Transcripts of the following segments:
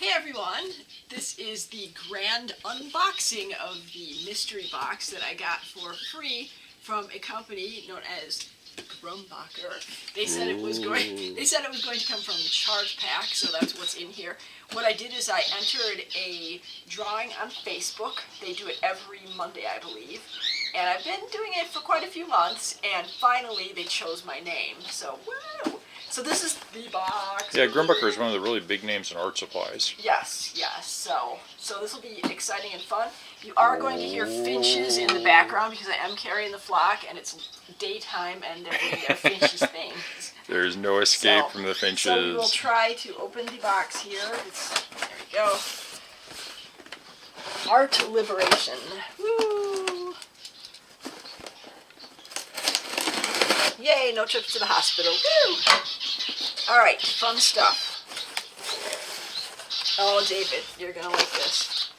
Hey everyone, this is the grand unboxing of the mystery box that I got for free from a company known as Grumbacher. They said it was going to come from Charge Pack, so that's what's in here. What I did is I entered a drawing on Facebook. They do it every Monday, I believe. And I've been doing it for quite a few months, and finally they chose my name. So, woo! So this is the box. Yeah, Grumbacher is one of the really big names in art supplies. Yes. So this will be exciting and fun. You are going to hear finches in the background because I am carrying the flock, and it's daytime, and they're doing their finches things. There's no escape from the finches. So we will try to open the box here. There we go. Art Liberation. Woo! Yay, no trips to the hospital. Woo! All right, fun stuff. Oh, David, you're going to like this.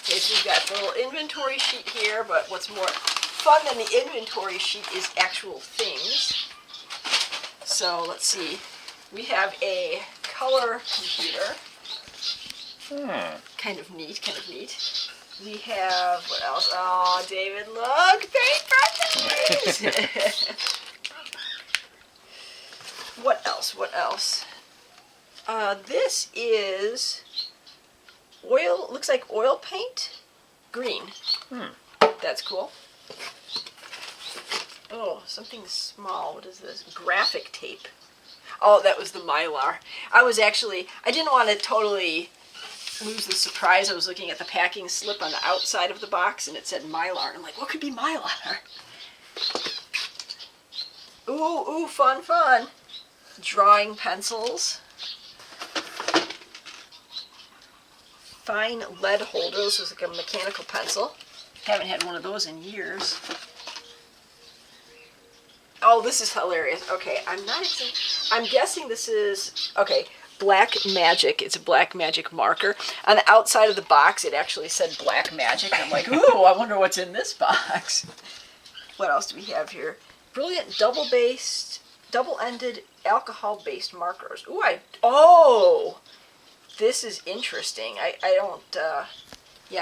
Okay, so we've got the little inventory sheet here, but what's more fun than the inventory sheet is actual things. So, let's see. We have a color computer. Kind of neat. We have, what else? Oh, David, look! Paintbrushes! What else? This is oil, looks like oil paint, green. That's cool. Oh, something small. What is this? Graphic tape. Oh, that was the Mylar. I didn't want to totally lose the surprise. I was looking at the packing slip on the outside of the box, and it said Mylar. And I'm like, what could be Mylar? Ooh, fun. Drawing pencils. Fine lead holders. This is like a mechanical pencil. Haven't had one of those in years. Oh, this is hilarious. Okay, I'm guessing this is, Black Magic. It's a Black Magic marker. On the outside of the box, it actually said Black Magic. I'm like, ooh, I wonder what's in this box. What else do we have here? Brilliant double-ended alcohol-based markers. This is interesting. I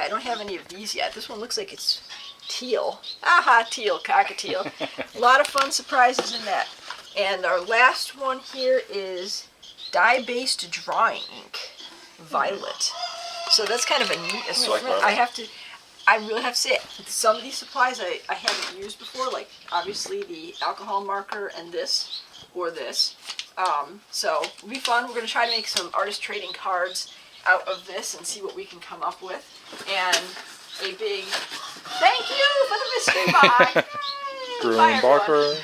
don't have any of these yet. This one looks like it's teal. Aha, teal, cockatiel. A lot of fun surprises in that. And our last one here is dye-based drawing ink, violet. So that's kind of a neat assortment. I really have to say, some of these supplies I haven't used before, like obviously the alcohol marker and this, or this. So it'll be fun. We're going to try to make some artist trading cards out of this and see what we can come up with. And a big thank you for the mystery box. Grumbacher.